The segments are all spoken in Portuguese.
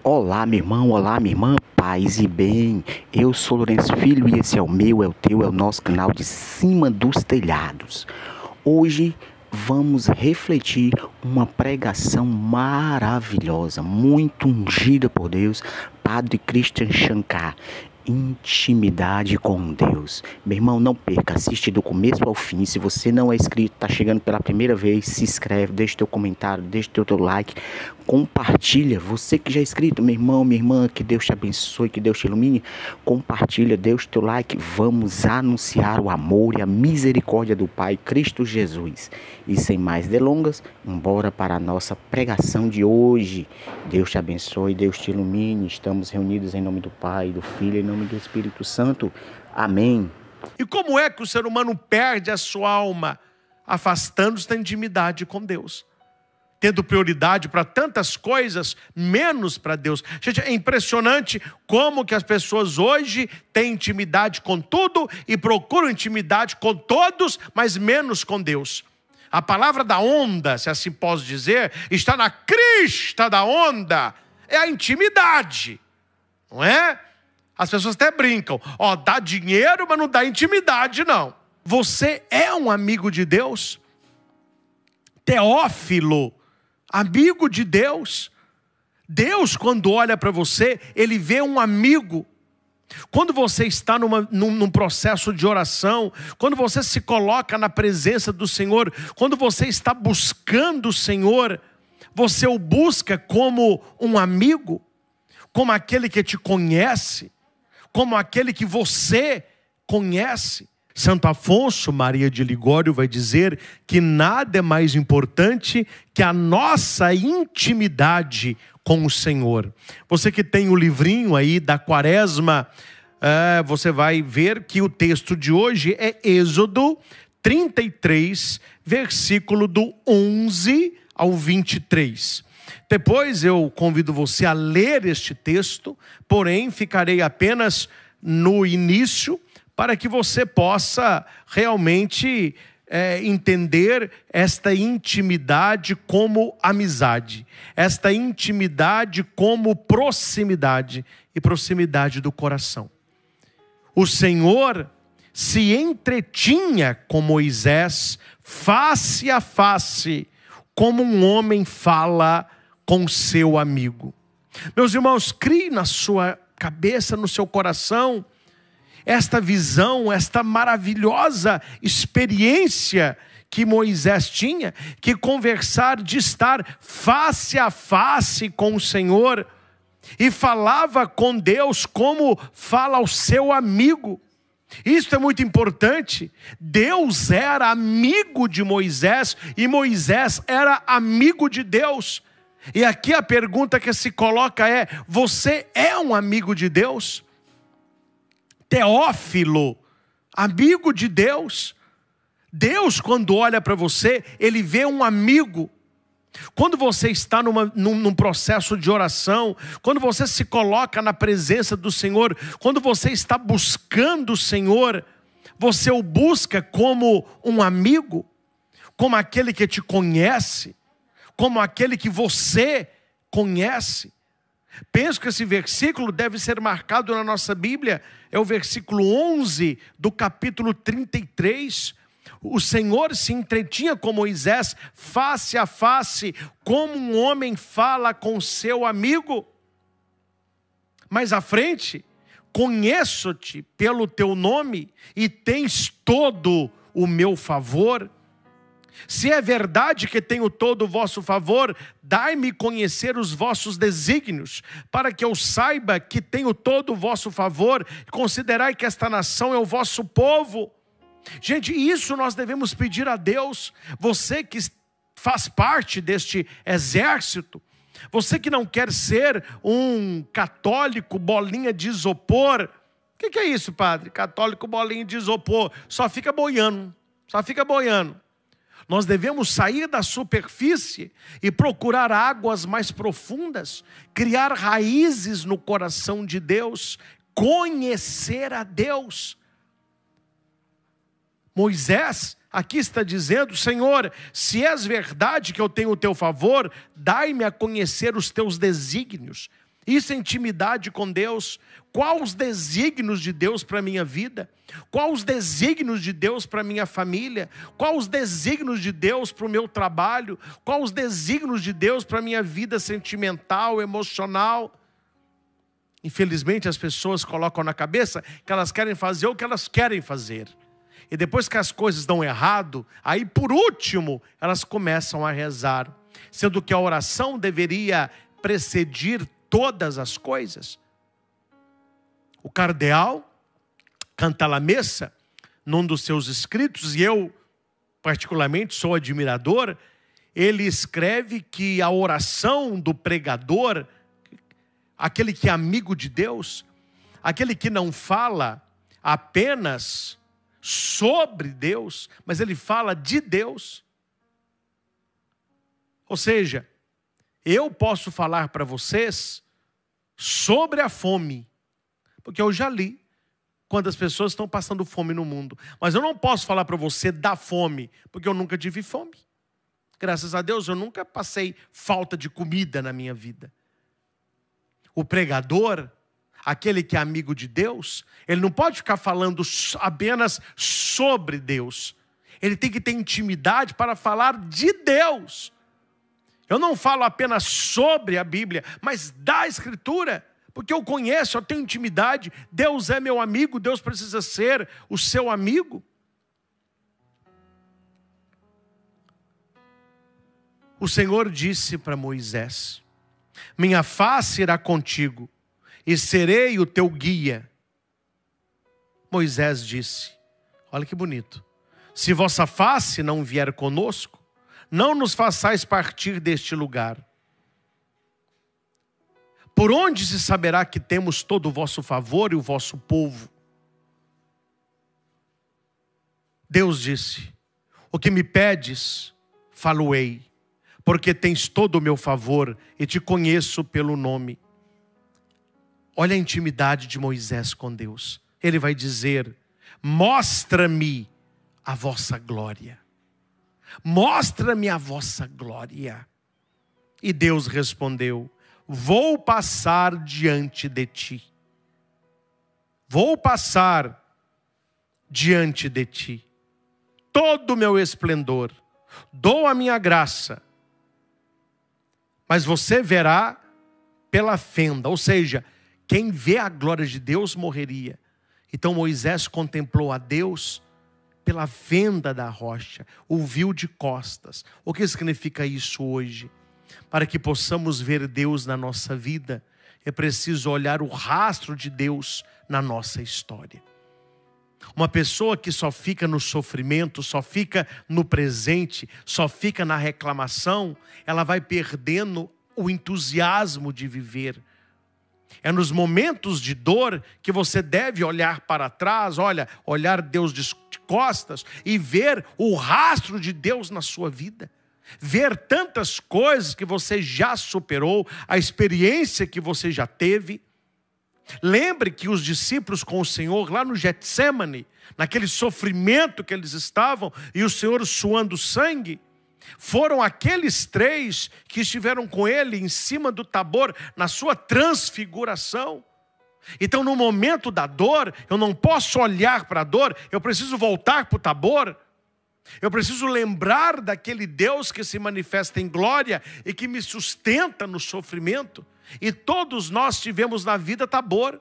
Olá, meu irmão, olá, minha irmã, paz e bem. Eu sou Lourenço Filho e esse é o meu, é o teu, é o nosso canal de Cima dos Telhados. Hoje vamos refletir uma pregação maravilhosa, muito ungida por Deus, Padre Christian Shankar. Intimidade com Deus. Meu irmão, não perca, assiste do começo ao fim. Se você não é inscrito, está chegando pela primeira vez, se inscreve, deixa teu comentário, deixa teu like, compartilha. Você que já é inscrito, meu irmão, minha irmã, que Deus te abençoe, que Deus te ilumine. Compartilha, deixa teu like. Vamos anunciar o amor e a misericórdia do Pai, Cristo Jesus. E sem mais delongas, embora para a nossa pregação de hoje. Deus te abençoe, Deus te ilumine. Estamos reunidos em nome do Pai, do Filho e em nome do Espírito Santo. Amém. E como é que o ser humano perde a sua alma? Afastando-se da intimidade com Deus. Tendo prioridade para tantas coisas, menos para Deus. Gente, é impressionante como que as pessoas hoje têm intimidade com tudo e procuram intimidade com todos, mas menos com Deus. A palavra da onda, se assim posso dizer, está na crista da onda. É a intimidade, não é? As pessoas até brincam. Dá dinheiro, mas não dá intimidade, não. Você é um amigo de Deus? Teófilo, amigo de Deus. Deus, quando olha para você, Ele vê um amigo. Quando você está num processo de oração, quando você se coloca na presença do Senhor, quando você está buscando o Senhor, você o busca como um amigo, como aquele que te conhece, como aquele que você conhece. Santo Afonso Maria de Ligório vai dizer que nada é mais importante que a nossa intimidade com o Senhor. Você que tem o livrinho aí da Quaresma, você vai ver que o texto de hoje é Êxodo 33, versículo do 11 ao 23. Depois eu convido você a ler este texto, porém ficarei apenas no início para que você possa realmente entender esta intimidade como amizade, esta intimidade como proximidade e proximidade do coração. O Senhor se entretinha com Moisés face a face, como um homem fala com seu amigo. Meus irmãos, crie na sua cabeça, no seu coração, esta visão, esta maravilhosa experiência que Moisés tinha, que conversar, de estar face a face com o Senhor, e falava com Deus como fala ao seu amigo. Isso é muito importante. Deus era amigo de Moisés e Moisés era amigo de Deus. E aqui a pergunta que se coloca é: você é um amigo de Deus? Teófilo, amigo de Deus. Deus, quando olha para você, Ele vê um amigo. Quando você está num processo de oração, quando você se coloca na presença do Senhor, quando você está buscando o Senhor, você o busca como um amigo, como aquele que te conhece, como aquele que você conhece. Penso que esse versículo deve ser marcado na nossa Bíblia, é o versículo 11 do capítulo 33. O Senhor se entretinha com Moisés face a face, como um homem fala com seu amigo. Mais à frente, conheço-te pelo teu nome e tens todo o meu favor. Se é verdade que tenho todo o vosso favor, dai-me conhecer os vossos desígnios, para que eu saiba que tenho todo o vosso favor, considerai que esta nação é o vosso povo. Gente, isso nós devemos pedir a Deus. Você que faz parte deste exército, você que não quer ser um católico bolinha de isopor. O que é isso, padre? Católico bolinha de isopor, só fica boiando, só fica boiando. Nós devemos sair da superfície e procurar águas mais profundas, criar raízes no coração de Deus, conhecer a Deus. Moisés aqui está dizendo: Senhor, se és verdade que eu tenho o teu favor, dai-me a conhecer os teus desígnios. Isso é intimidade com Deus. Quais os desígnios de Deus para a minha vida? Quais os desígnios de Deus para a minha família? Quais os desígnios de Deus para o meu trabalho? Quais os desígnios de Deus para a minha vida sentimental, emocional? Infelizmente as pessoas colocam na cabeça que elas querem fazer o que elas querem fazer. E depois que as coisas dão errado, aí por último elas começam a rezar. Sendo que a oração deveria precedir todas as coisas. O cardeal Cantalamessa, num dos seus escritos, e eu particularmente sou admirador, ele escreve que a oração do pregador, aquele que é amigo de Deus, aquele que não fala apenas sobre Deus, mas ele fala de Deus. Ou seja, eu posso falar para vocês sobre a fome, porque eu já li quando as pessoas estão passando fome no mundo. Mas eu não posso falar para você da fome, porque eu nunca tive fome. Graças a Deus, eu nunca passei falta de comida na minha vida. O pregador, aquele que é amigo de Deus, ele não pode ficar falando apenas sobre Deus. Ele tem que ter intimidade para falar de Deus. Eu não falo apenas sobre a Bíblia, mas da Escritura. Porque eu conheço, eu tenho intimidade. Deus é meu amigo, Deus precisa ser o seu amigo. O Senhor disse para Moisés: minha face irá contigo, e serei o teu guia. Moisés disse, olha que bonito: se vossa face não vier conosco, não nos façais partir deste lugar. Por onde se saberá que temos todo o vosso favor e o vosso povo? Deus disse, o que me pedes, falo-ei, porque tens todo o meu favor e te conheço pelo nome. Olha a intimidade de Moisés com Deus. Ele vai dizer, mostra-me a vossa glória. Mostra-me a vossa glória. E Deus respondeu, vou passar diante de ti. Vou passar diante de ti. Todo o meu esplendor. Dou a minha graça. Mas você verá pela fenda. Ou seja, quem vê a glória de Deus morreria. Então Moisés contemplou a Deus pela fenda da rocha. O viu de costas. O que significa isso hoje? Para que possamos ver Deus na nossa vida, é preciso olhar o rastro de Deus na nossa história. Uma pessoa que só fica no sofrimento, só fica no presente, só fica na reclamação, ela vai perdendo o entusiasmo de viver. É nos momentos de dor que você deve olhar para trás, olhar Deus de costas e ver o rastro de Deus na sua vida. Ver tantas coisas que você já superou, a experiência que você já teve. Lembre que os discípulos com o Senhor lá no Getsêmani, naquele sofrimento que eles estavam, e o Senhor suando sangue, foram aqueles 3 que estiveram com ele em cima do Tabor, na sua transfiguração. Então no momento da dor, eu não posso olhar para a dor, eu preciso voltar para o Tabor. Eu preciso lembrar daquele Deus que se manifesta em glória e que me sustenta no sofrimento. E todos nós tivemos na vida Tabor.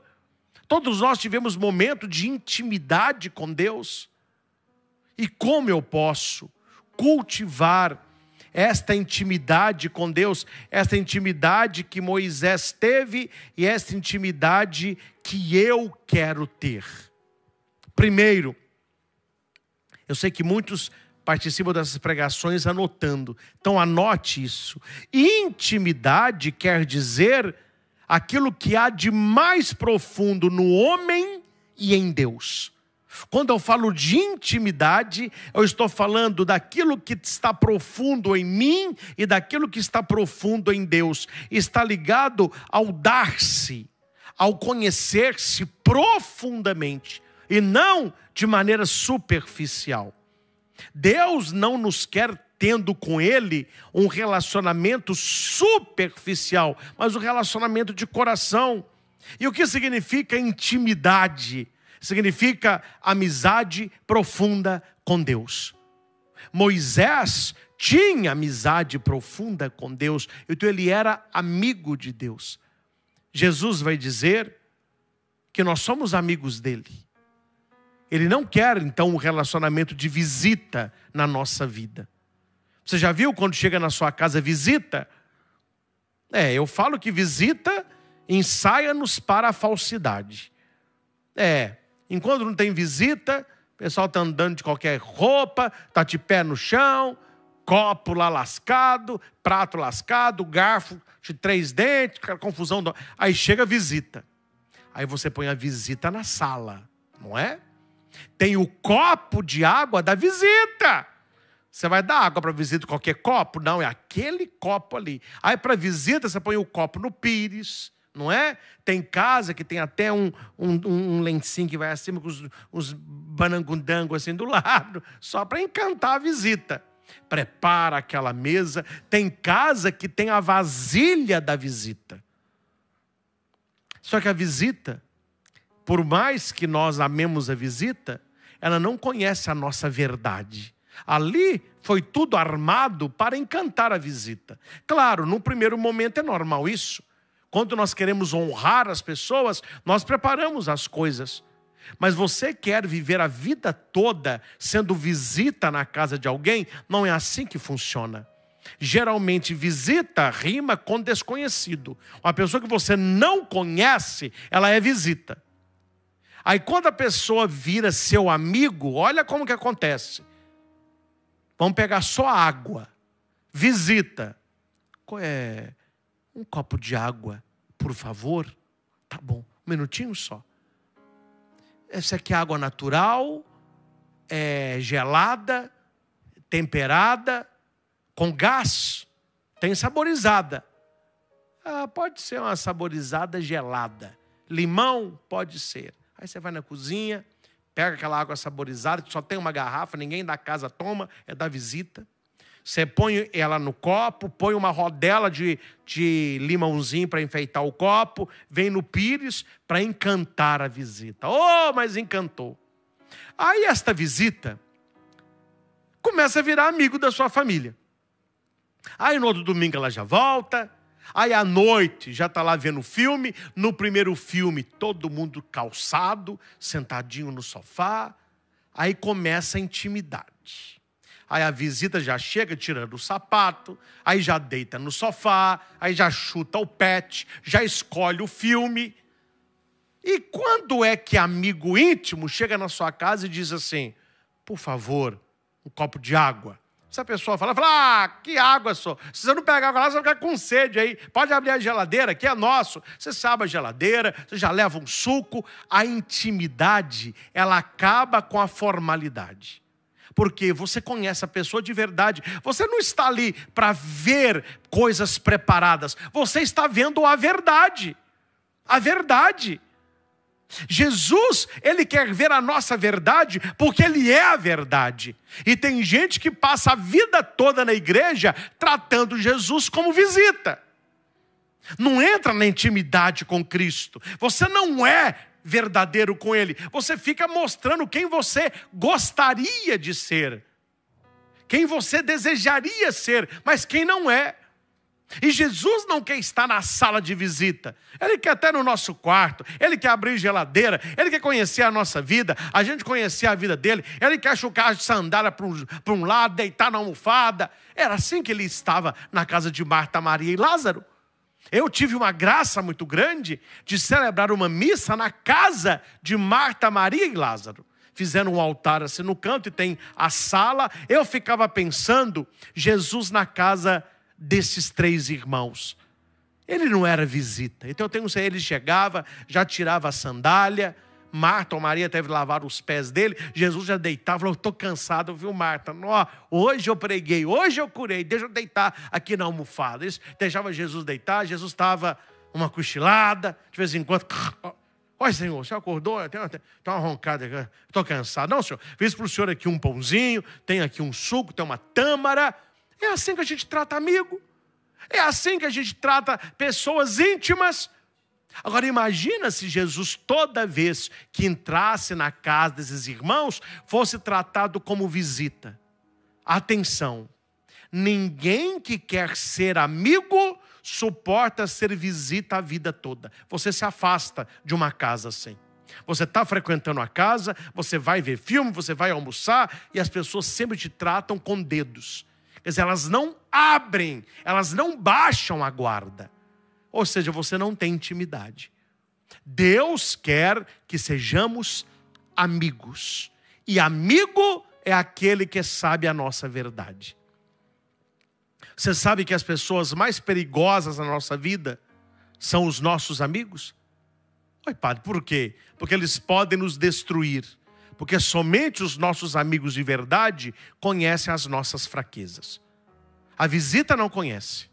Todos nós tivemos momento de intimidade com Deus. E como eu posso cultivar esta intimidade com Deus, esta intimidade que Moisés teve e esta intimidade que eu quero ter? Primeiro, eu sei que muitos participam dessas pregações anotando. Então anote isso. Intimidade quer dizer aquilo que há de mais profundo no homem e em Deus. Quando eu falo de intimidade, eu estou falando daquilo que está profundo em mim e daquilo que está profundo em Deus. Está ligado ao dar-se, ao conhecer-se profundamente e não de maneira superficial. Deus não nos quer tendo com ele um relacionamento superficial, mas um relacionamento de coração. E o que significa intimidade? Significa amizade profunda com Deus. Moisés tinha amizade profunda com Deus, então ele era amigo de Deus. Jesus vai dizer que nós somos amigos dele. Ele não quer, então, um relacionamento de visita na nossa vida. Você já viu quando chega na sua casa visita? Eu falo que visita ensaia-nos para a falsidade. Enquanto não tem visita, o pessoal está andando de qualquer roupa, está de pé no chão, copo lá lascado, prato lascado, garfo de 3 dentes, confusão. Aí chega a visita. Aí você põe a visita na sala, não é? Tem o copo de água da visita. Você vai dar água para visita qualquer copo? Não, é aquele copo ali. Aí para visita você põe o copo no pires, não é? Tem casa que tem até um lencinho que vai acima com os banangundangos assim do lado, só para encantar a visita. Prepara aquela mesa. Tem casa que tem a vasilha da visita. Só que a visita, por mais que nós amemos a visita, ela não conhece a nossa verdade. Ali foi tudo armado para encantar a visita. Claro, no primeiro momento é normal isso. Quando nós queremos honrar as pessoas, nós preparamos as coisas. Mas você quer viver a vida toda sendo visita na casa de alguém? Não é assim que funciona. Geralmente visita rima com desconhecido. Uma pessoa que você não conhece, ela é visita. Aí quando a pessoa vira seu amigo, olha como que acontece. Vamos pegar só água. Visita. Um copo de água, por favor. Tá bom, um minutinho só. Essa aqui é água natural, gelada, temperada, com gás, tem saborizada. Pode ser uma saborizada gelada. Limão, pode ser. Aí você vai na cozinha, pega aquela água saborizada, que só tem uma garrafa, ninguém da casa toma, é da visita. Você põe ela no copo, põe uma rodela de limãozinho para enfeitar o copo, vem no pires para encantar a visita. Mas encantou. Aí esta visita começa a virar amigo da sua família. Aí no outro domingo ela já volta. Aí à noite já está lá vendo filme. No primeiro filme todo mundo calçado, sentadinho no sofá. Aí começa a intimidade. Aí a visita já chega tirando o sapato, aí já deita no sofá, aí já chuta o pet, já escolhe o filme. E quando é que amigo íntimo chega na sua casa e diz assim, por favor, um copo de água? Se a pessoa fala, que água só. Se você não pegar água lá, você vai ficar com sede aí. Pode abrir a geladeira, que é nosso. Você abre a geladeira, você já leva um suco. A intimidade, ela acaba com a formalidade. Porque você conhece a pessoa de verdade. Você não está ali para ver coisas preparadas. Você está vendo a verdade. A verdade. Jesus, ele quer ver a nossa verdade porque ele é a verdade. E tem gente que passa a vida toda na igreja tratando Jesus como visita. Não entra na intimidade com Cristo. Você não é verdadeiro com ele. Você fica mostrando quem você gostaria de ser. Quem você desejaria ser, mas quem não é. E Jesus não quer estar na sala de visita. Ele quer estar no nosso quarto. Ele quer abrir geladeira. Ele quer conhecer a nossa vida. A gente conhecer a vida dele. Ele quer chucar de sandália para um lado, deitar na almofada. Era assim que ele estava na casa de Marta, Maria e Lázaro. Eu tive uma graça muito grande de celebrar uma missa na casa de Marta, Maria e Lázaro. Fizeram um altar assim no canto e tem a sala. Eu ficava pensando, Jesus na casa desses 3 irmãos. Ele não era visita. Então ele chegava, já tirava a sandália. Marta ou Maria teve que lavar os pés dele. Jesus já deitava, falou, estou cansado, viu Marta? Hoje eu preguei, hoje eu curei, deixa eu deitar aqui na almofada. Eles deixava Jesus deitar, Jesus estava uma cochilada, de vez em quando, olha Senhor, você acordou? Tem uma roncada, estou cansado. Não Senhor, fiz para o Senhor aqui um pãozinho, tem aqui um suco, tem uma tâmara. É assim que a gente trata amigo. É assim que a gente trata pessoas íntimas. Agora imagina se Jesus, toda vez que entrasse na casa desses irmãos, fosse tratado como visita. Atenção, ninguém que quer ser amigo suporta ser visita a vida toda. Você se afasta de uma casa assim. Você está frequentando a casa, você vai ver filme, você vai almoçar, e as pessoas sempre te tratam com dedos. Quer dizer, elas não abrem, elas não baixam a guarda. Ou seja, você não tem intimidade. Deus quer que sejamos amigos. E amigo é aquele que sabe a nossa verdade. Você sabe que as pessoas mais perigosas na nossa vida são os nossos amigos? Oi, padre, por quê? Porque eles podem nos destruir. Porque somente os nossos amigos de verdade conhecem as nossas fraquezas. A visita não conhece.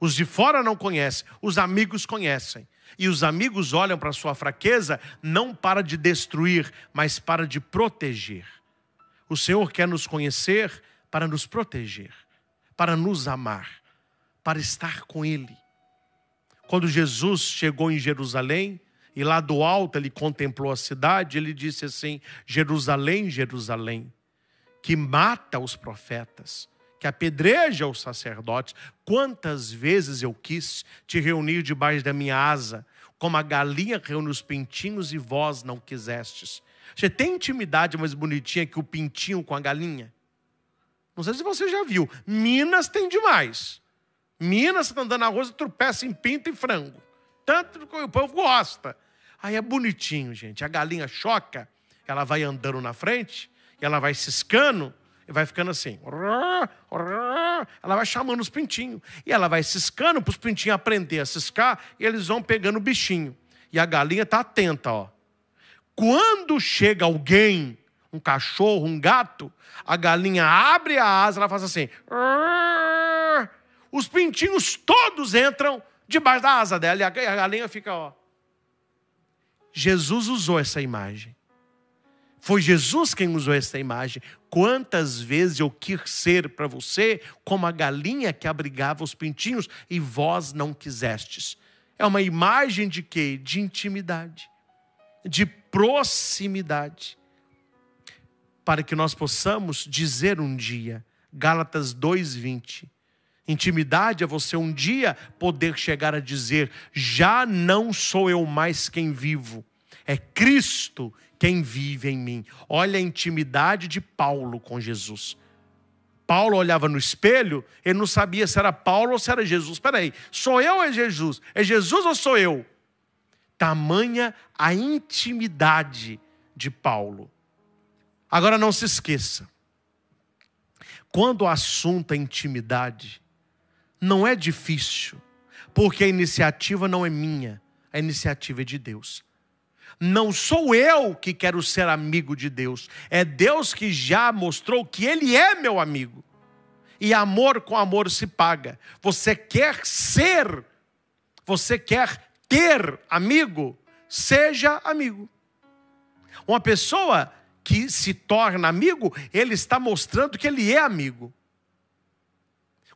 Os de fora não conhecem. Os amigos conhecem. E os amigos olham para a sua fraqueza não para de destruir, mas para de proteger. O Senhor quer nos conhecer para nos proteger, para nos amar, para estar com Ele. Quando Jesus chegou em Jerusalém, e lá do alto ele contemplou a cidade, ele disse assim: Jerusalém, Jerusalém, que mata os profetas, que apedreja os sacerdotes, quantas vezes eu quis te reunir debaixo da minha asa, como a galinha reúne os pintinhos e vós não quisestes. Você tem intimidade mais bonitinha que o pintinho com a galinha? Não sei se você já viu. Minas tem demais. Minas, você está andando na rua, você tropeça em pinto e frango. Tanto que o povo gosta. Aí é bonitinho, gente. A galinha choca, ela vai andando na frente, e ela vai ciscando, e vai ficando assim. Ela vai chamando os pintinhos. E ela vai ciscando para os pintinhos aprender a ciscar, e eles vão pegando o bichinho. E a galinha está atenta, ó. Quando chega alguém, um cachorro, um gato, a galinha abre a asa, ela faz assim. Os pintinhos todos entram debaixo da asa dela, e a galinha fica, ó. Jesus usou essa imagem. Foi Jesus quem usou essa imagem. Quantas vezes eu quis ser para você como a galinha que abrigava os pintinhos e vós não quisestes. É uma imagem de quê? De intimidade, de proximidade. Para que nós possamos dizer um dia, Gálatas 2:20, intimidade é você um dia poder chegar a dizer: já não sou eu mais quem vivo, é Cristo quem vive em mim. Olha a intimidade de Paulo com Jesus. Paulo olhava no espelho, ele não sabia se era Paulo ou se era Jesus. Espera aí, sou eu ou é Jesus? É Jesus ou sou eu? Tamanha a intimidade de Paulo. Agora não se esqueça, quando o assunto é intimidade, não é difícil, porque a iniciativa não é minha, a iniciativa é de Deus. Não sou eu que quero ser amigo de Deus, é Deus que já mostrou que Ele é meu amigo. E amor com amor se paga. Você quer ser, você quer ter amigo, seja amigo. Uma pessoa que se torna amigo, ele está mostrando que ele é amigo.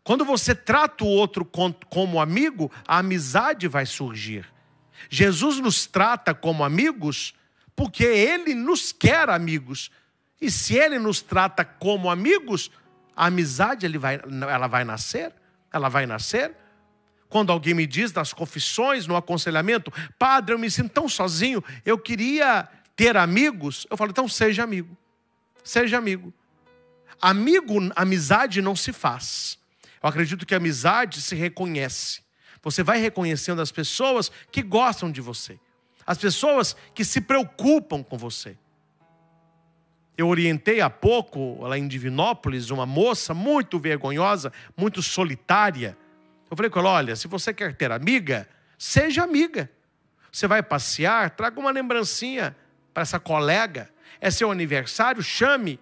Quando você trata o outro como amigo, a amizade vai surgir. Jesus nos trata como amigos porque Ele nos quer amigos. E se Ele nos trata como amigos, a amizade ela vai nascer. Ela vai nascer. Quando alguém me diz nas confissões, no aconselhamento: padre, eu me sinto tão sozinho, eu queria ter amigos. Eu falo: então seja amigo. Seja amigo. Amizade não se faz. Eu acredito que a amizade se reconhece. Você vai reconhecendo as pessoas que gostam de você. As pessoas que se preocupam com você. Eu orientei há pouco, lá em Divinópolis, uma moça muito vergonhosa, muito solitária. Eu falei com ela: olha, se você quer ter amiga, seja amiga. Você vai passear, traga uma lembrancinha para essa colega. É seu aniversário, chame.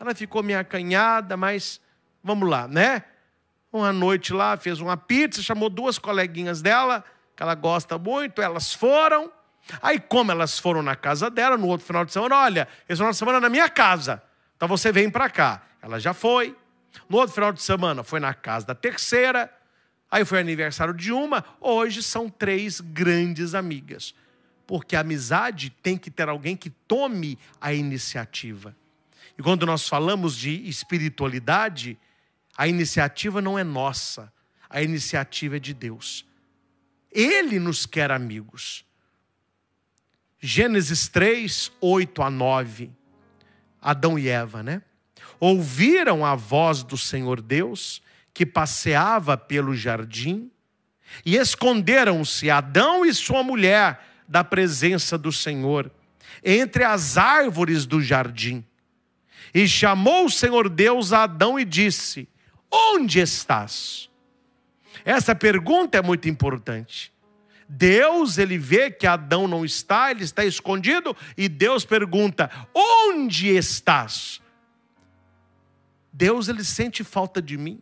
Ela ficou meio acanhada, mas vamos lá, né? Uma noite lá, fez uma pizza, chamou 2 coleguinhas dela, que ela gosta muito, elas foram. Aí, como elas foram na casa dela, no outro final de semana: olha, esse final de semana é na minha casa, então você vem para cá. Ela já foi. No outro final de semana foi na casa da terceira, aí foi aniversário de uma, hoje são 3 grandes amigas. Porque a amizade tem que ter alguém que tome a iniciativa. E quando nós falamos de espiritualidade, a iniciativa não é nossa, a iniciativa é de Deus. Ele nos quer amigos. Gênesis 3, 8 a 9, Adão e Eva, né? Ouviram a voz do Senhor Deus, que passeava pelo jardim, e esconderam-se Adão e sua mulher da presença do Senhor, entre as árvores do jardim. E chamou o Senhor Deus a Adão e disse: onde estás? Essa pergunta é muito importante. Deus, ele vê que Adão não está, ele está escondido, e Deus pergunta: onde estás? Deus, ele sente falta de mim.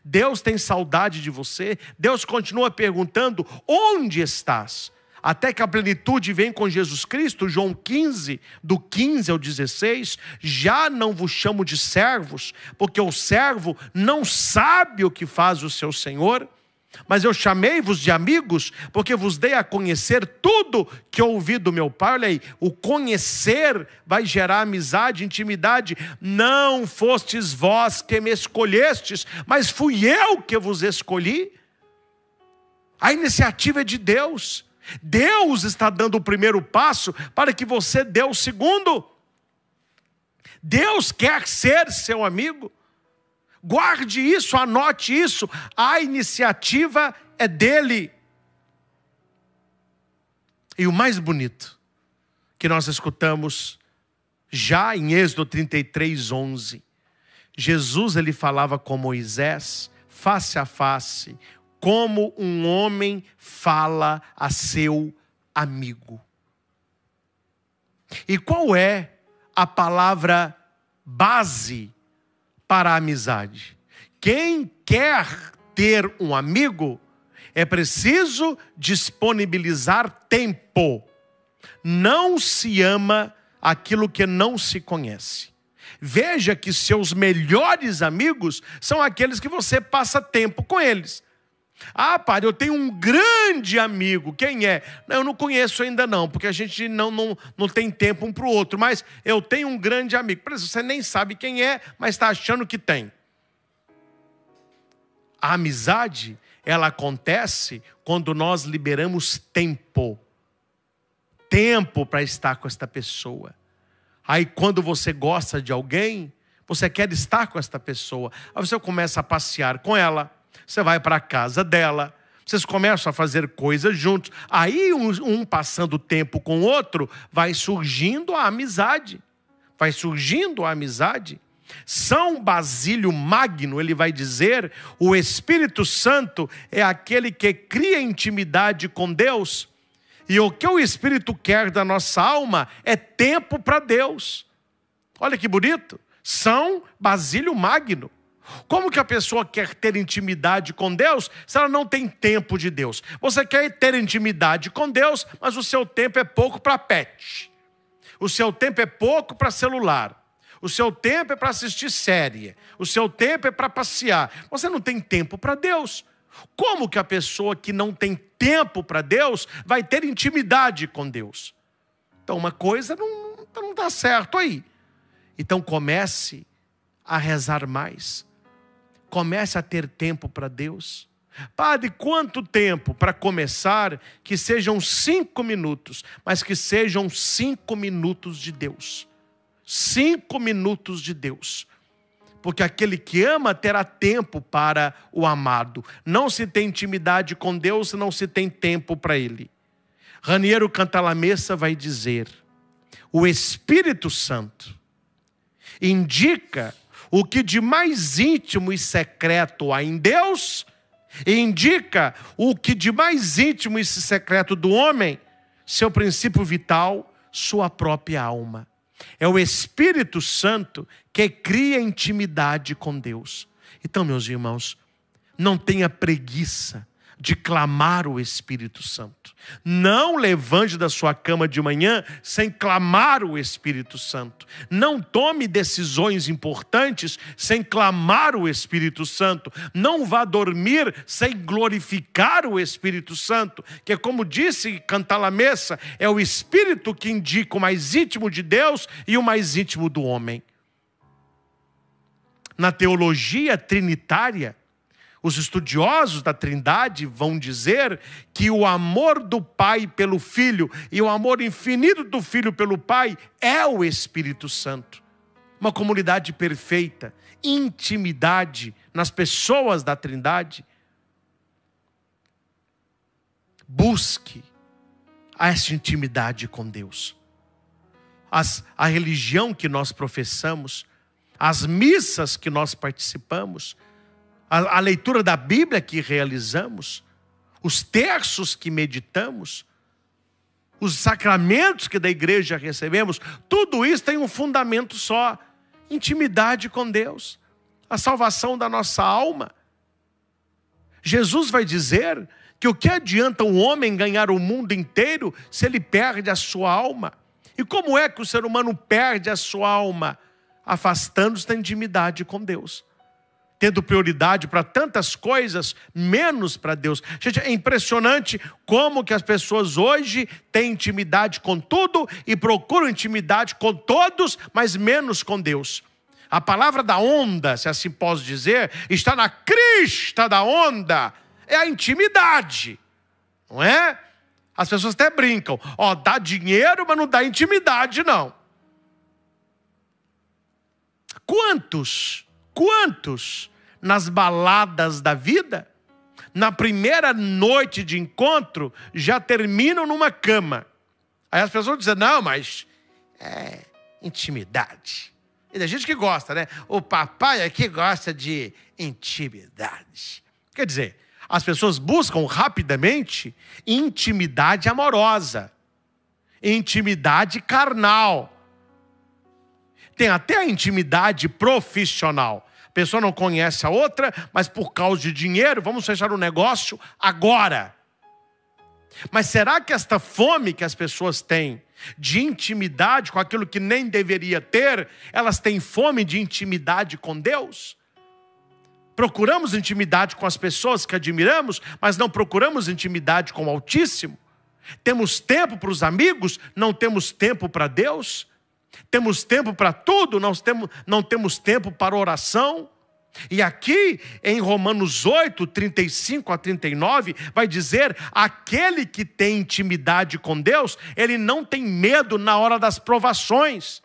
Deus tem saudade de você. Deus continua perguntando: onde estás? Até que a plenitude vem com Jesus Cristo. João 15, do 15 ao 16, já não vos chamo de servos, porque o servo não sabe o que faz o seu senhor, mas eu chamei-vos de amigos, porque vos dei a conhecer tudo que ouvi do meu Pai. Olha aí, o conhecer vai gerar amizade, intimidade. Não fostes vós que me escolhestes, mas fui eu que vos escolhi. A iniciativa é de Deus. Deus está dando o primeiro passo para que você dê o segundo. Deus quer ser seu amigo. Guarde isso, anote isso. A iniciativa é dele. E o mais bonito que nós escutamos já em Êxodo 33, 11. Jesus, ele falava com Moisés face a face, como um homem fala a seu amigo. E qual é a palavra base para a amizade? Quem quer ter um amigo, é preciso disponibilizar tempo. Não se ama aquilo que não se conhece. Veja que seus melhores amigos são aqueles que você passa tempo com eles. Ah, padre, eu tenho um grande amigo. Quem é? Eu não conheço ainda não, porque a gente não tem tempo um para o outro. Mas eu tenho um grande amigo. Por exemplo, você nem sabe quem é, mas está achando que tem. A amizade, ela acontece quando nós liberamos tempo. Tempo para estar com esta pessoa. Aí quando você gosta de alguém, você quer estar com esta pessoa. Aí você começa a passear com ela. Você vai para a casa dela, vocês começam a fazer coisas juntos. Aí um passando tempo com o outro, vai surgindo a amizade. Vai surgindo a amizade. São Basílio Magno, ele vai dizer: o Espírito Santo é aquele que cria intimidade com Deus. E o que o Espírito quer da nossa alma é tempo para Deus. Olha que bonito. São Basílio Magno. Como que a pessoa quer ter intimidade com Deus se ela não tem tempo de Deus? Você quer ter intimidade com Deus, mas o seu tempo é pouco para pet. O seu tempo é pouco para celular. O seu tempo é para assistir série. O seu tempo é para passear. Você não tem tempo para Deus. Como que a pessoa que não tem tempo para Deus vai ter intimidade com Deus? Então uma coisa não dá certo aí. Então comece a rezar mais. Comece a ter tempo para Deus. Padre, quanto tempo? Para começar, que sejam 5 minutos, mas que sejam 5 minutos de Deus. 5 minutos de Deus. Porque aquele que ama terá tempo para o amado. Não se tem intimidade com Deus, não se tem tempo para Ele. Raniero Cantalamessa vai dizer: o Espírito Santo indica o que de mais íntimo e secreto há em Deus, e indica o que de mais íntimo e secreto do homem, seu princípio vital, sua própria alma. É o Espírito Santo que cria intimidade com Deus. Então, meus irmãos, não tenha preguiça, de clamar o Espírito Santo. Não levante da sua cama de manhã sem clamar o Espírito Santo. Não tome decisões importantes sem clamar o Espírito Santo. Não vá dormir sem glorificar o Espírito Santo, que é como disse Cantalamessa, é o Espírito que indica o mais íntimo de Deus e o mais íntimo do homem. Na teologia trinitária, os estudiosos da Trindade vão dizer que o amor do Pai pelo Filho e o amor infinito do Filho pelo Pai é o Espírito Santo. Uma comunidade perfeita, intimidade nas pessoas da Trindade. Busque essa intimidade com Deus. A religião que nós professamos, as missas que nós participamos, a leitura da Bíblia que realizamos, os terços que meditamos, os sacramentos que da igreja recebemos, tudo isso tem um fundamento só: intimidade com Deus, a salvação da nossa alma. Jesus vai dizer que o que adianta um homem ganhar o mundo inteiro se ele perde a sua alma? E como é que o ser humano perde a sua alma? Afastando-se da intimidade com Deus, tendo prioridade para tantas coisas, menos para Deus. Gente, é impressionante como que as pessoas hoje têm intimidade com tudo e procuram intimidade com todos, mas menos com Deus. A palavra da onda, se assim posso dizer, está na crista da onda, é a intimidade, não é? As pessoas até brincam, dá dinheiro, mas não dá intimidade, não. Quantos nas baladas da vida, na primeira noite de encontro, já terminam numa cama? Aí as pessoas dizem, não, mas é intimidade. E tem gente que gosta, né? O papai aqui gosta de intimidade. Quer dizer, as pessoas buscam rapidamente intimidade amorosa, intimidade carnal. Tem até a intimidade profissional. A pessoa não conhece a outra, mas por causa de dinheiro, vamos fechar um negócio agora. Mas será que esta fome que as pessoas têm de intimidade com aquilo que nem deveria ter, elas têm fome de intimidade com Deus? Procuramos intimidade com as pessoas que admiramos, mas não procuramos intimidade com o Altíssimo? Temos tempo para os amigos, não temos tempo para Deus? Temos tempo para tudo, não temos tempo para oração? E aqui em Romanos 8, 35 a 39, vai dizer, aquele que tem intimidade com Deus, ele não tem medo na hora das provações.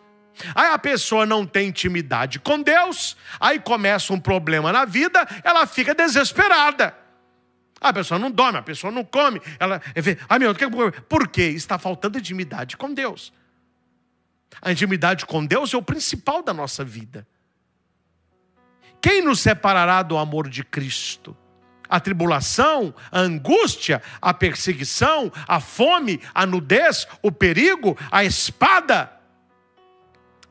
Aí a pessoa não tem intimidade com Deus, aí começa um problema na vida, ela fica desesperada. A pessoa não dorme, a pessoa não come, por quê? Está faltando intimidade com Deus. A intimidade com Deus é o principal da nossa vida. Quem nos separará do amor de Cristo? A tribulação, a angústia, a perseguição, a fome, a nudez, o perigo, a espada?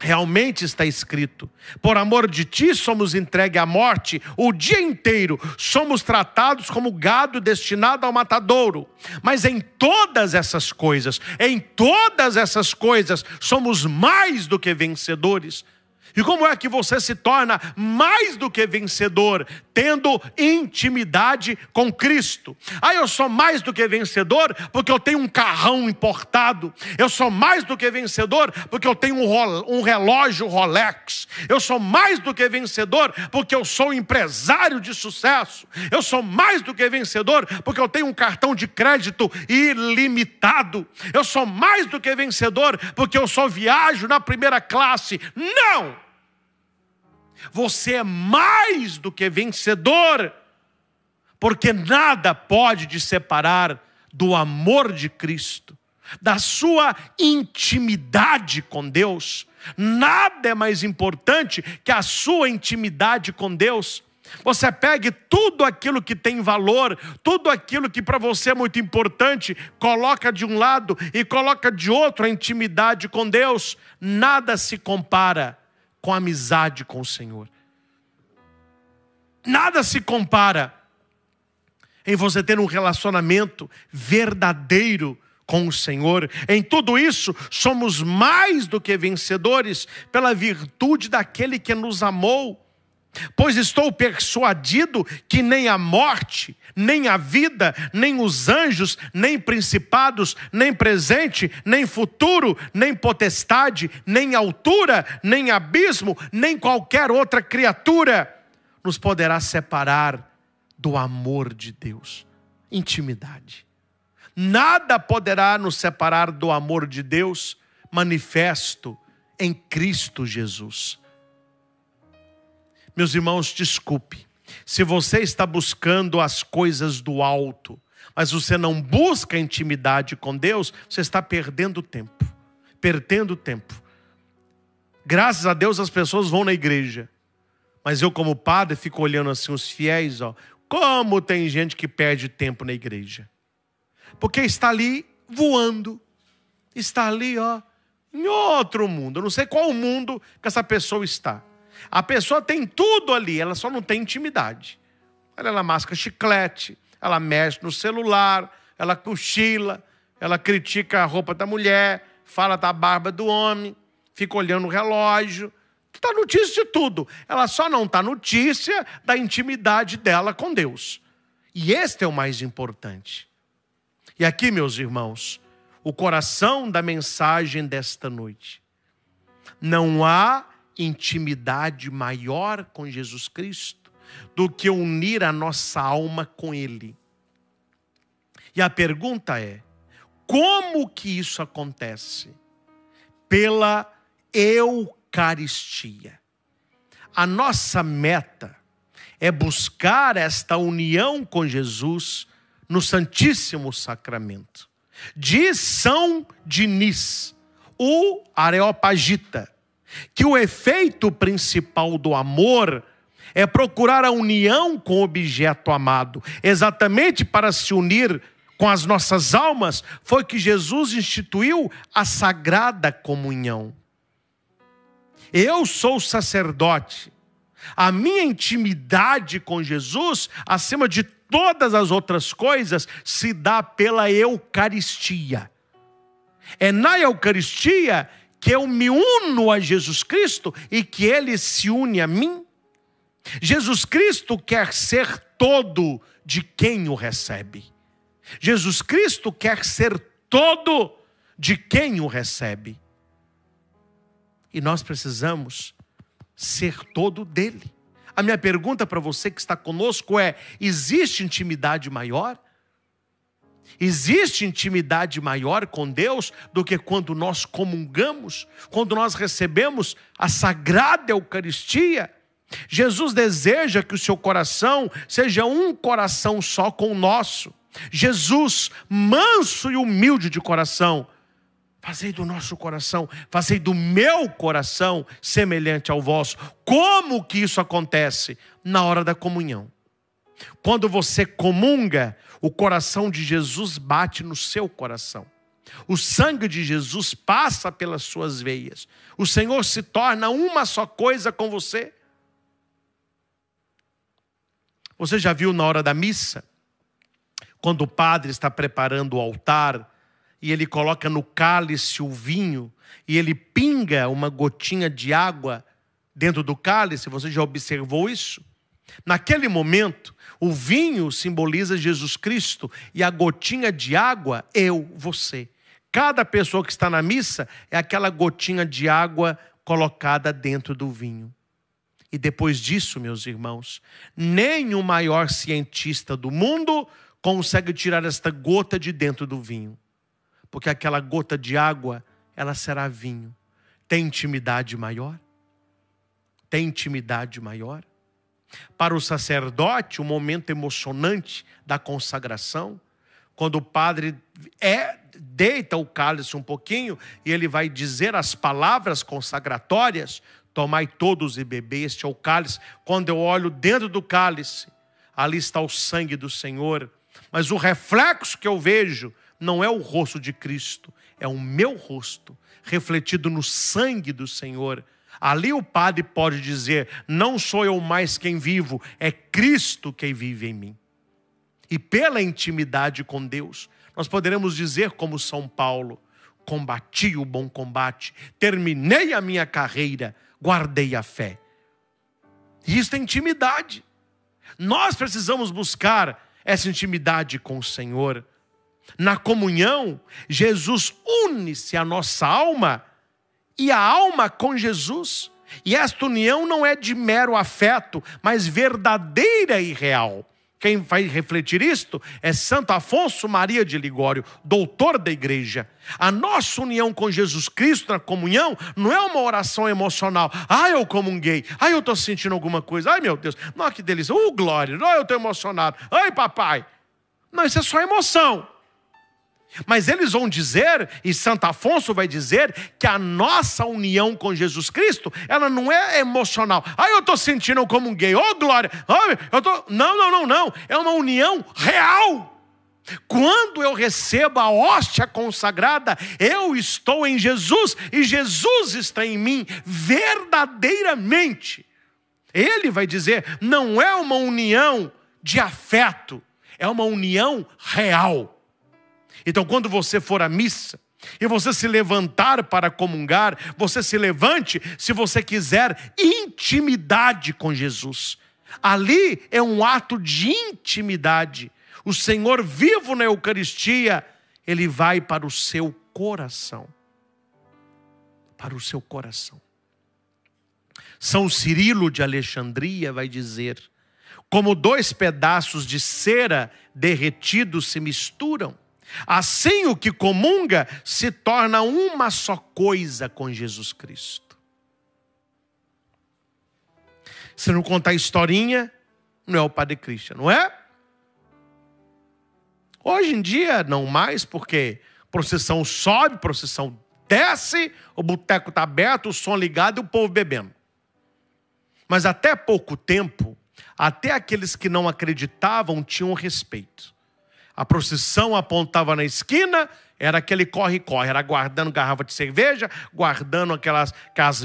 Realmente está escrito, por amor de ti somos entregues à morte o dia inteiro, somos tratados como gado destinado ao matadouro. Mas em todas essas coisas, somos mais do que vencedores. E como é que você se torna mais do que vencedor? Tendo intimidade com Cristo. Eu sou mais do que vencedor porque eu tenho um carrão importado. Eu sou mais do que vencedor porque eu tenho um relógio Rolex. Eu sou mais do que vencedor porque eu sou empresário de sucesso. Eu sou mais do que vencedor porque eu tenho um cartão de crédito ilimitado. Eu sou mais do que vencedor porque eu só viajo na primeira classe. Não! Você é mais do que vencedor, porque nada pode te separar do amor de Cristo, da sua intimidade com Deus. Nada é mais importante que a sua intimidade com Deus. Você pegue tudo aquilo que tem valor, tudo aquilo que para você é muito importante, coloca de um lado e coloca de outro a intimidade com Deus. Nada se compara com a amizade com o Senhor. Nada se compara. em você ter um relacionamento verdadeiro com o Senhor. Em tudo isso, somos mais do que vencedores pela virtude daquele que nos amou. Pois estou persuadido que nem a morte, nem a vida, nem os anjos, nem principados, nem presente, nem futuro, nem potestade, nem altura, nem abismo, nem qualquer outra criatura nos poderá separar do amor de Deus. Intimidade. Nada poderá nos separar do amor de Deus manifesto em Cristo Jesus. Meus irmãos, desculpe, se você está buscando as coisas do alto, mas você não busca intimidade com Deus, você está perdendo tempo. Perdendo tempo. Graças a Deus as pessoas vão na igreja, mas eu como padre fico olhando assim os fiéis, como tem gente que perde tempo na igreja. Porque está ali voando, está ali em outro mundo. Eu não sei qual mundo que essa pessoa está. A pessoa tem tudo ali, ela só não tem intimidade. Ela masca chiclete, ela mexe no celular, ela cochila, ela critica a roupa da mulher, fala da barba do homem, fica olhando o relógio. Está notícia de tudo. Ela só não está notícia da intimidade dela com Deus. E este é o mais importante. E aqui, meus irmãos, o coração da mensagem desta noite. Não há intimidade maior com Jesus Cristo do que unir a nossa alma com Ele. E a pergunta é, como que isso acontece? Pela Eucaristia. A nossa meta é buscar esta união com Jesus no Santíssimo Sacramento. Diz São Dinis, o Areopagita, que o efeito principal do amor é procurar a união com o objeto amado. Exatamente para se unir com as nossas almas, foi que Jesus instituiu a Sagrada Comunhão. Eu sou sacerdote. A minha intimidade com Jesus, acima de todas as outras coisas, se dá pela Eucaristia. É na Eucaristia que eu me uno a Jesus Cristo e que Ele se une a mim. Jesus Cristo quer ser todo de quem o recebe. Jesus Cristo quer ser todo de quem o recebe. E nós precisamos ser todo dele. A minha pergunta para você que está conosco é: existe intimidade maior? Existe intimidade maior com Deus do que quando nós comungamos, quando nós recebemos a Sagrada Eucaristia? Jesus deseja que o seu coração seja um coração só com o nosso. Jesus, manso e humilde de coração, fazei do nosso coração, fazei do meu coração semelhante ao vosso. Como que isso acontece? Na hora da comunhão. Quando você comunga, o coração de Jesus bate no seu coração. O sangue de Jesus passa pelas suas veias. O Senhor se torna uma só coisa com você. Você já viu na hora da missa, quando o padre está preparando o altar, e ele coloca no cálice o vinho, e ele pinga uma gotinha de água dentro do cálice? Você já observou isso? Naquele momento, o vinho simboliza Jesus Cristo e a gotinha de água, eu, você. Cada pessoa que está na missa é aquela gotinha de água colocada dentro do vinho. E depois disso, meus irmãos, nem o maior cientista do mundo consegue tirar esta gota de dentro do vinho. Porque aquela gota de água, ela será vinho. Tem intimidade maior? Tem intimidade maior? Para o sacerdote, o momento emocionante da consagração, quando o padre deita o cálice um pouquinho e ele vai dizer as palavras consagratórias: tomai todos e bebei, este é o cálice. Quando eu olho dentro do cálice, ali está o sangue do Senhor. Mas o reflexo que eu vejo não é o rosto de Cristo, é o meu rosto, refletido no sangue do Senhor. Ali o padre pode dizer: não sou eu mais quem vivo, é Cristo quem vive em mim. e pela intimidade com Deus, nós poderemos dizer como São Paulo: combati o bom combate, terminei a minha carreira, guardei a fé. Isso é intimidade. Nós precisamos buscar essa intimidade com o Senhor. Na comunhão, Jesus une-se à nossa alma e a alma com Jesus. E esta união não é de mero afeto, mas verdadeira e real. Quem vai refletir isto é Santo Afonso Maria de Ligório, doutor da igreja. A nossa união com Jesus Cristo na comunhão não é uma oração emocional. Eu comunguei. Eu estou sentindo alguma coisa. Meu Deus, nossa, que delícia. Glória, eu estou emocionado. Papai. Não, isso é só emoção. Mas eles vão dizer, e Santo Afonso vai dizer, que a nossa união com Jesus Cristo, ela não é emocional. Eu estou sentindo como um gay, glória. Não. É uma união real. Quando eu recebo a hóstia consagrada, eu estou em Jesus e Jesus está em mim verdadeiramente. Ele vai dizer, não é uma união de afeto, é uma união real. Então, quando você for à missa e você se levantar para comungar, você se levante se você quiser intimidade com Jesus. Ali é um ato de intimidade. O Senhor vivo na Eucaristia, Ele vai para o seu coração. Para o seu coração. São Cirilo de Alexandria vai dizer: como dois pedaços de cera derretidos se misturam, assim o que comunga se torna uma só coisa com Jesus Cristo. Se não contar historinha, não é o Padre Christian, não é? Hoje em dia não mais, porque procissão sobe, procissão desce, o boteco está aberto, o som ligado e o povo bebendo. Mas até pouco tempo, até aqueles que não acreditavam tinham respeito. A procissão apontava na esquina, era aquele corre-corre, era guardando garrafa de cerveja, guardando aquelas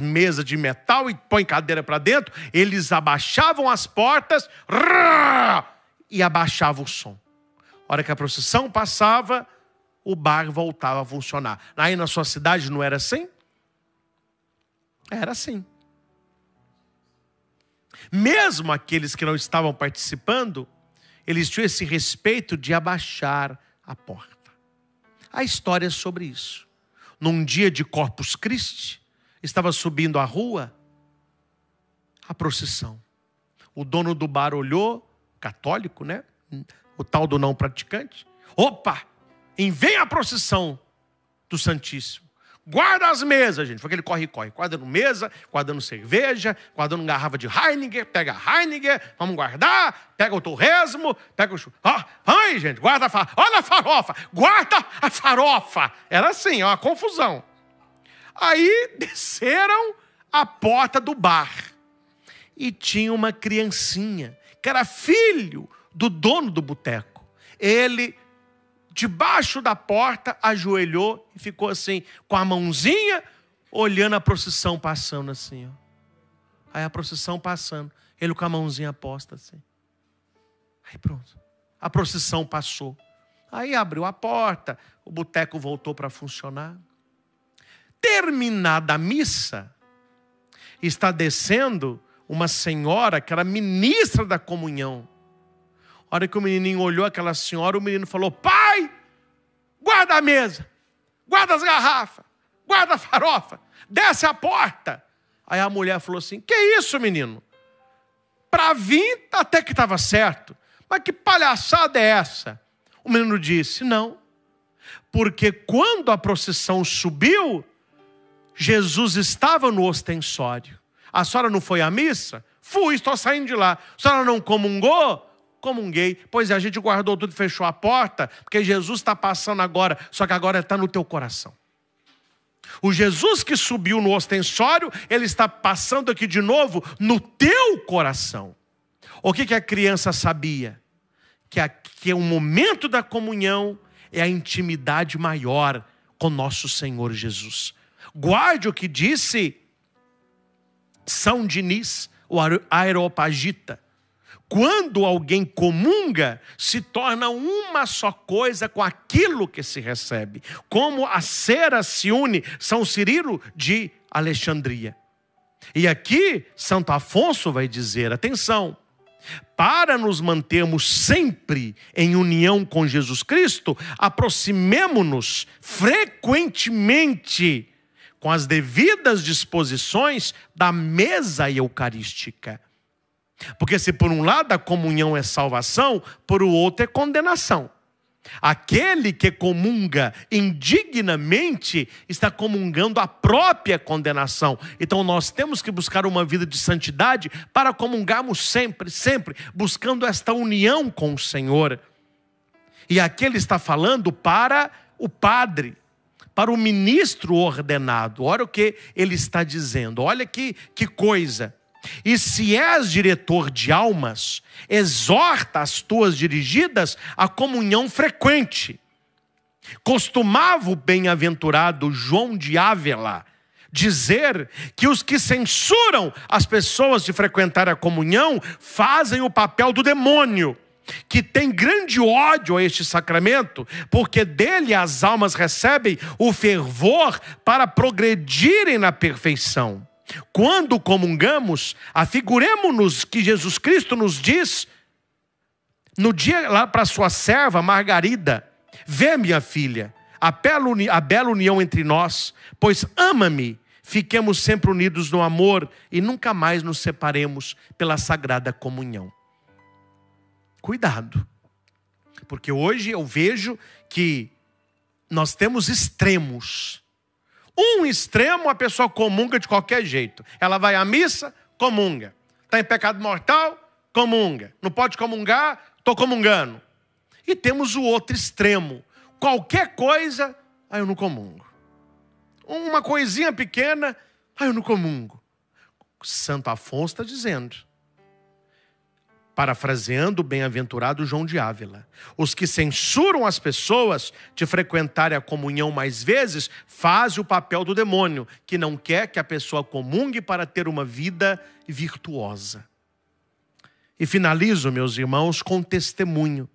mesas de metal e põe cadeira para dentro. Eles abaixavam as portas e abaixavam o som. A hora que a procissão passava, o bar voltava a funcionar. Aí na sua cidade não era assim? Era assim. Mesmo aqueles que não estavam participando, eles tinham esse respeito de abaixar a porta. A história é sobre isso. Num dia de Corpus Christi, estava subindo a rua a procissão. O dono do bar olhou, católico, né? O tal do não praticante. Opa! Vem a procissão do Santíssimo. Guarda as mesas, gente. Foi aquele corre-corre. Guardando mesa, guardando cerveja, guardando garrafa de Heineken. Pega a Heineken, vamos guardar. Pega o torresmo, pega o... Ai, gente, guarda a farofa. Olha a farofa. Guarda a farofa. Era assim, uma confusão. Aí desceram a porta do bar. E tinha uma criancinha, que era filho do dono do boteco. Ele, debaixo da porta, ajoelhou e ficou assim, com a mãozinha, olhando a procissão passando assim. Aí a procissão passando, ele com a mãozinha posta assim. Aí pronto, a procissão passou. Aí abriu a porta, o boteco voltou para funcionar. Terminada a missa, está descendo uma senhora que era ministra da comunhão. A hora que o menininho olhou aquela senhora, o menino falou: pai, guarda a mesa, guarda as garrafas, guarda a farofa, desce a porta. Aí a mulher falou assim: que isso, menino? Para vir até que estava certo, mas que palhaçada é essa? O menino disse: não, porque quando a procissão subiu, Jesus estava no ostensório. A senhora não foi à missa? Fui, estou saindo de lá. A senhora não comungou? Comunguei. Pois é, a gente guardou tudo e fechou a porta, porque Jesus está passando agora, só que agora está no teu coração. O Jesus que subiu no ostensório, ele está passando aqui de novo no teu coração. O que a criança sabia? Que o momento da comunhão é a intimidade maior com nosso Senhor Jesus. Guarde o que disse São Diniz, o Areopagita. Quando alguém comunga, se torna uma só coisa com aquilo que se recebe. Como a cera se une, São Cirilo de Alexandria. E aqui, Santo Afonso vai dizer, atenção, para nos mantermos sempre em união com Jesus Cristo, aproximemo-nos frequentemente com as devidas disposições da mesa eucarística. Porque se por um lado a comunhão é salvação, por o outro é condenação. Aquele que comunga indignamente está comungando a própria condenação. Então nós temos que buscar uma vida de santidade para comungarmos sempre, sempre, buscando esta união com o Senhor. E aqui ele está falando para o padre, para o ministro ordenado. Olha o que ele está dizendo, olha que coisa. E se és diretor de almas, exorta as tuas dirigidas à comunhão frequente. Costumava o bem-aventurado João de Ávila dizer que os que censuram as pessoas de frequentar a comunhão fazem o papel do demônio, que tem grande ódio a este sacramento, porque dele as almas recebem o fervor para progredirem na perfeição. Quando comungamos, afiguremo-nos que Jesus Cristo nos diz, no dia lá para sua serva Margarida: vê, minha filha, a bela união entre nós, pois ama-me, fiquemos sempre unidos no amor e nunca mais nos separemos pela sagrada comunhão. Cuidado, porque hoje eu vejo que nós temos extremos. Um extremo, a pessoa comunga de qualquer jeito. Ela vai à missa, comunga. Está em pecado mortal, comunga. Não pode comungar, estou comungando. E temos o outro extremo. Qualquer coisa, eu não comungo. Uma coisinha pequena, eu não comungo. Santo Afonso está dizendo, parafraseando o bem-aventurado João de Ávila: os que censuram as pessoas de frequentarem a comunhão mais vezes fazem o papel do demônio, que não quer que a pessoa comungue para ter uma vida virtuosa. E finalizo, meus irmãos, com um testemunho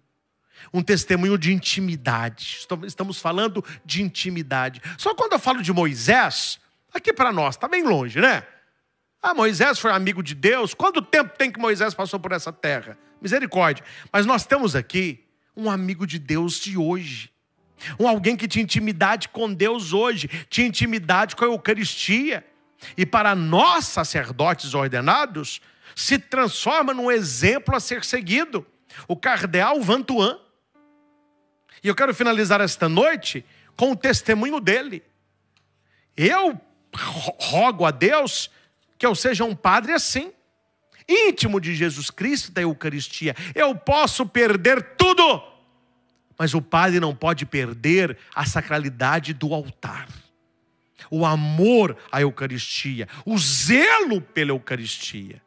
de intimidade. Estamos falando de intimidade. Só quando eu falo de Moisés, aqui para nós, está bem longe, né? Moisés foi amigo de Deus. Quanto tempo tem que Moisés passou por essa terra? Misericórdia. Mas nós temos aqui um amigo de Deus de hoje. Alguém que tinha intimidade com Deus hoje. Tinha intimidade com a Eucaristia. E para nós, sacerdotes ordenados, se transforma num exemplo a ser seguido. O cardeal Vantuan. E eu quero finalizar esta noite com o testemunho dele. Eu rogo a Deus que eu seja um padre assim, íntimo de Jesus Cristo e da Eucaristia. Eu posso perder tudo, mas o padre não pode perder a sacralidade do altar, o amor à Eucaristia, o zelo pela Eucaristia.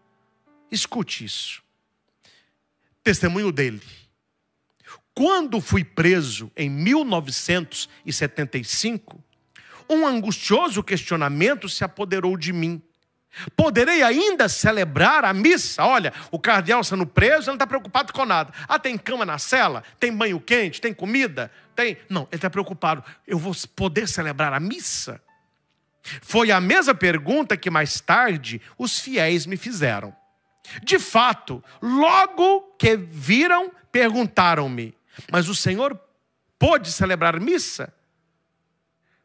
Escute isso. Testemunho dele. Quando fui preso em 1975, um angustioso questionamento se apoderou de mim. Poderei ainda celebrar a missa? Olha, o cardeal sendo preso, ele não está preocupado com nada. Tem cama na cela? Tem banho quente? Tem comida? Tem? Não, ele está preocupado. Eu vou poder celebrar a missa? Foi a mesma pergunta que mais tarde os fiéis me fizeram. De fato, logo que viram, perguntaram-me: mas o senhor pôde celebrar missa?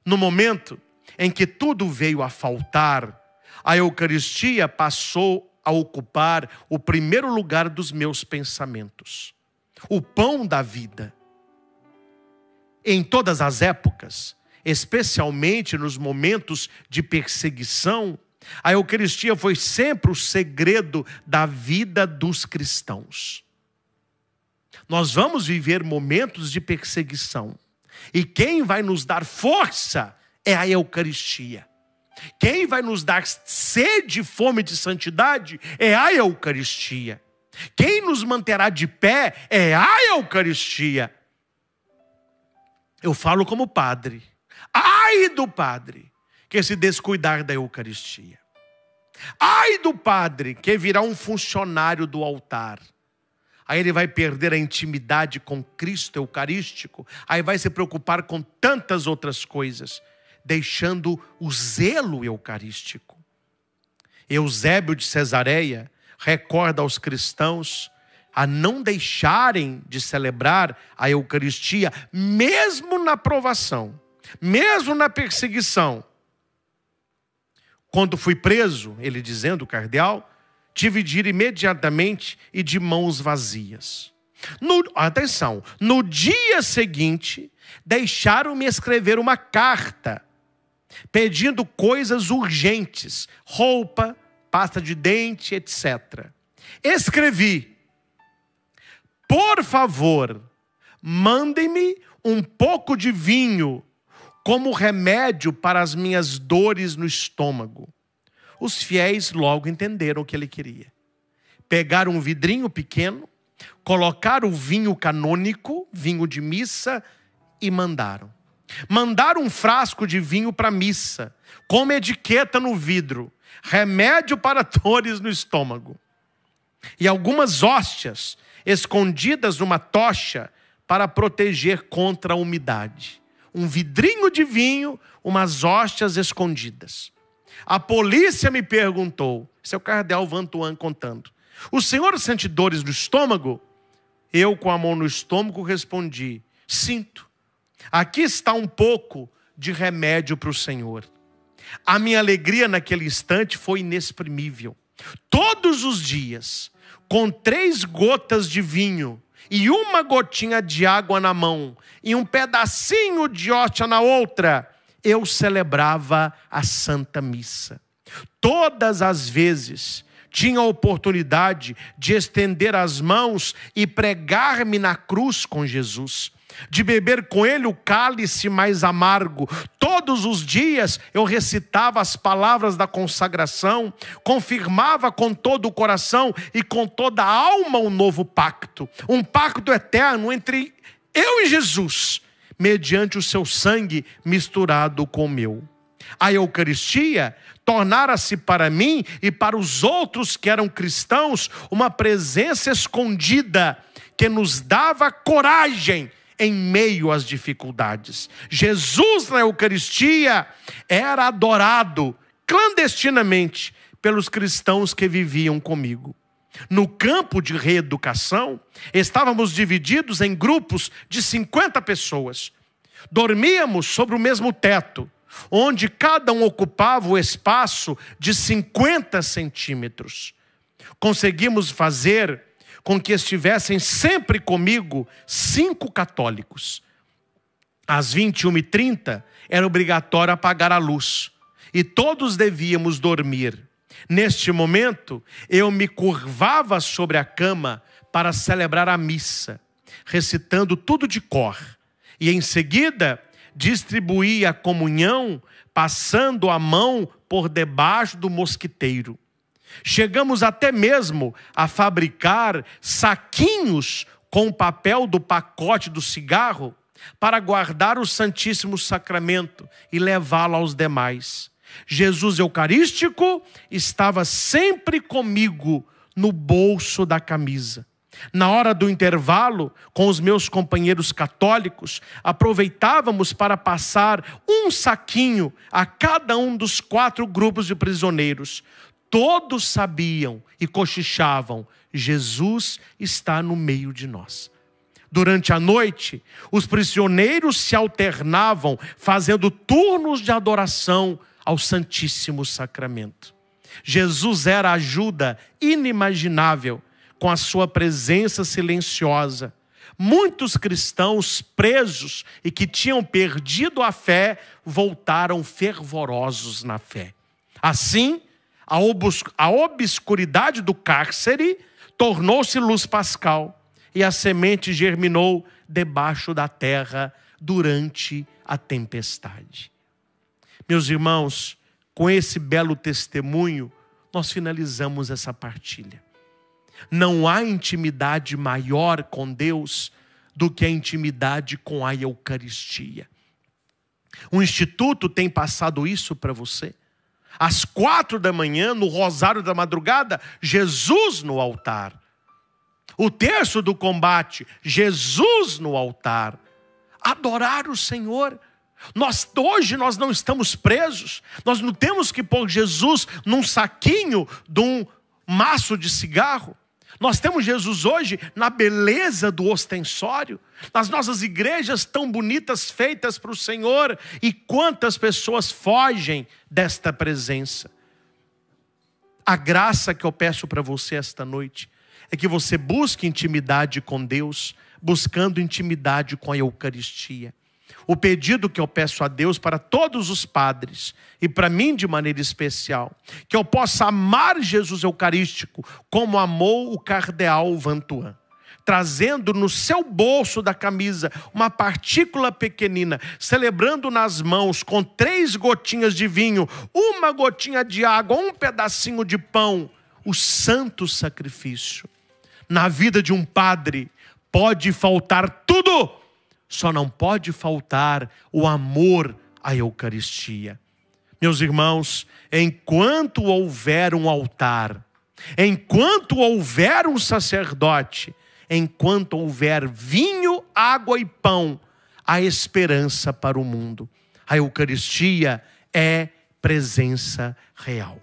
No momento em que tudo veio a faltar, a Eucaristia passou a ocupar o primeiro lugar dos meus pensamentos. O pão da vida. Em todas as épocas, especialmente nos momentos de perseguição, a Eucaristia foi sempre o segredo da vida dos cristãos. Nós vamos viver momentos de perseguição. E quem vai nos dar força é a Eucaristia. Quem vai nos dar sede e fome de santidade é a Eucaristia. Quem nos manterá de pé é a Eucaristia. Eu falo como padre. Ai do padre que se descuidar da Eucaristia. Ai do padre que virá um funcionário do altar. aí ele vai perder a intimidade com Cristo eucarístico, aí vai se preocupar com tantas outras coisas, deixando o zelo eucarístico. Eusébio de Cesareia recorda aos cristãos a não deixarem de celebrar a Eucaristia, mesmo na provação, mesmo na perseguição. Quando fui preso, ele dizendo, o cardeal, tive de ir imediatamente e de mãos vazias. Atenção, no dia seguinte, deixaram-me escrever uma carta, pedindo coisas urgentes, roupa, pasta de dente, etc. Escrevi: por favor, mandem-me um pouco de vinho como remédio para as minhas dores no estômago. Os fiéis logo entenderam o que ele queria. Pegaram um vidrinho pequeno, colocaram o vinho canônico, vinho de missa, e mandaram. Mandaram um frasco de vinho para a missa, com uma etiqueta no vidro: remédio para dores no estômago. E algumas hóstias escondidas numa tocha para proteger contra a umidade. Um vidrinho de vinho, umas hóstias escondidas. A polícia me perguntou, esse é o cardeal Vantuan contando: o senhor sente dores no estômago? Eu, com a mão no estômago, respondi: sinto. Aqui está um pouco de remédio para o senhor. A minha alegria naquele instante foi inexprimível. Todos os dias, com 3 gotas de vinho e uma gotinha de água na mão e um pedacinho de hóstia na outra, eu celebrava a Santa Missa. Todas as vezes tinha a oportunidade de estender as mãos e pregar-me na cruz com Jesus, de beber com ele o cálice mais amargo. Todos os dias eu recitava as palavras da consagração, confirmava com todo o coração e com toda a alma um novo pacto, um pacto eterno entre eu e Jesus, mediante o seu sangue misturado com o meu. A Eucaristia tornara-se para mim e para os outros que eram cristãos uma presença escondida que nos dava coragem em meio às dificuldades. Jesus na Eucaristia era adorado clandestinamente pelos cristãos que viviam comigo. No campo de reeducação, estávamos divididos em grupos de 50 pessoas. Dormíamos sobre o mesmo teto, onde cada um ocupava o espaço de 50 centímetros. Conseguimos fazer com que estivessem sempre comigo 5 católicos. Às 21h30 era obrigatório apagar a luz e todos devíamos dormir. Neste momento, eu me curvava sobre a cama para celebrar a missa, recitando tudo de cor. E em seguida, distribuía a comunhão, passando a mão por debaixo do mosquiteiro. Chegamos até mesmo a fabricar saquinhos com o papel do pacote do cigarro para guardar o Santíssimo Sacramento e levá-lo aos demais. Jesus Eucarístico estava sempre comigo no bolso da camisa. Na hora do intervalo, com os meus companheiros católicos, aproveitávamos para passar um saquinho a cada um dos 4 grupos de prisioneiros. Todos sabiam e cochichavam: Jesus está no meio de nós. Durante a noite, os prisioneiros se alternavam, fazendo turnos de adoração ao Santíssimo Sacramento. Jesus era ajuda inimaginável com a sua presença silenciosa. Muitos cristãos presos e que tinham perdido a fé voltaram fervorosos na fé. Assim, a obscuridade do cárcere tornou-se luz pascal e a semente germinou debaixo da terra durante a tempestade. Meus irmãos, com esse belo testemunho, nós finalizamos essa partilha. Não há intimidade maior com Deus do que a intimidade com a Eucaristia. O Instituto tem passado isso para você. Às 4 da manhã, no rosário da madrugada, Jesus no altar. O terço do combate, Jesus no altar. Adorar o Senhor. Hoje nós não estamos presos. Nós não temos que pôr Jesus num saquinho de um maço de cigarro. Nós temos Jesus hoje na beleza do ostensório, nas nossas igrejas tão bonitas, feitas para o Senhor. E quantas pessoas fogem desta presença. A graça que eu peço para você esta noite é que você busque intimidade com Deus, buscando intimidade com a Eucaristia. O pedido que eu peço a Deus para todos os padres, e para mim de maneira especial, que eu possa amar Jesus Eucarístico como amou o cardeal Vantuan, trazendo no seu bolso da camisa uma partícula pequenina, celebrando nas mãos com 3 gotinhas de vinho, 1 gotinha de água, 1 pedacinho de pão, o santo sacrifício. Na vida de um padre pode faltar tudo, só não pode faltar o amor à Eucaristia. Meus irmãos, enquanto houver um altar, enquanto houver um sacerdote, enquanto houver vinho, água e pão, há esperança para o mundo. A Eucaristia é presença real.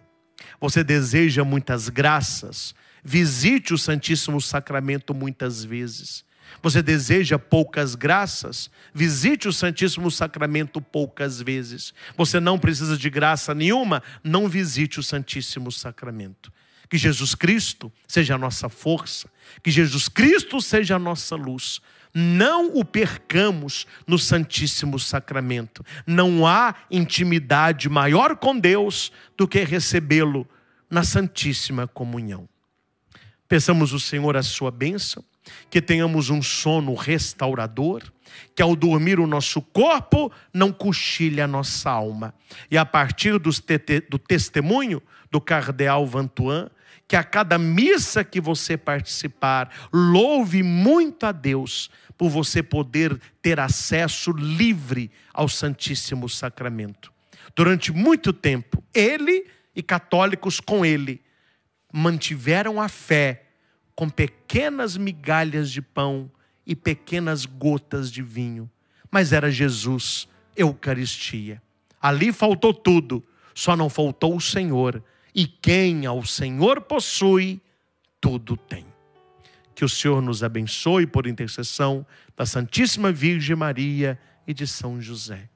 Você deseja muitas graças? Visite o Santíssimo Sacramento muitas vezes. Você deseja poucas graças? Visite o Santíssimo Sacramento poucas vezes. Você não precisa de graça nenhuma? Não visite o Santíssimo Sacramento. Que Jesus Cristo seja a nossa força, que Jesus Cristo seja a nossa luz. Não o percamos no Santíssimo Sacramento. Não há intimidade maior com Deus do que recebê-lo na Santíssima Comunhão. Peçamos ao Senhor a sua bênção, que tenhamos um sono restaurador, que ao dormir o nosso corpo não cochile a nossa alma. E a partir do testemunho do cardeal Vantuan, que a cada missa que você participar, louve muito a Deus por você poder ter acesso livre ao Santíssimo Sacramento. Durante muito tempo, ele e católicos com ele mantiveram a fé com pequenas migalhas de pão e pequenas gotas de vinho. Mas era Jesus, Eucaristia. Ali faltou tudo, só não faltou o Senhor. E quem ao Senhor possui, tudo tem. Que o Senhor nos abençoe por intercessão da Santíssima Virgem Maria e de São José.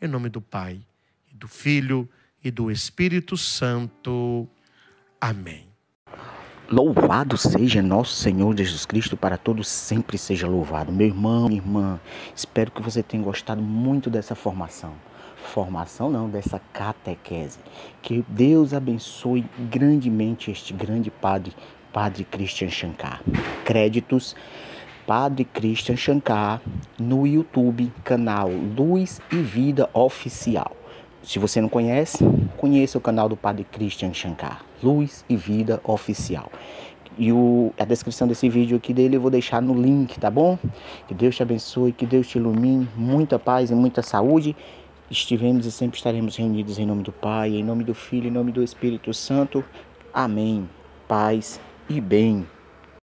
Em nome do Pai, e do Filho e do Espírito Santo. Amém. Louvado seja nosso Senhor Jesus Cristo, para todos sempre seja louvado. Meu irmão, minha irmã, espero que você tenha gostado muito dessa formação. Dessa catequese. Que Deus abençoe grandemente este grande padre, Padre Christian Shankar. Créditos, Padre Christian Shankar, no YouTube, canal Luz e Vida Oficial. Se você não conhece, conheça o canal do Padre Christian Shankar, Luz e Vida Oficial. E a descrição desse vídeo aqui dele eu vou deixar no link, tá bom? Que Deus te abençoe, que Deus te ilumine, muita paz e muita saúde. Estivemos e sempre estaremos reunidos em nome do Pai, em nome do Filho, em nome do Espírito Santo. Amém. Paz e bem.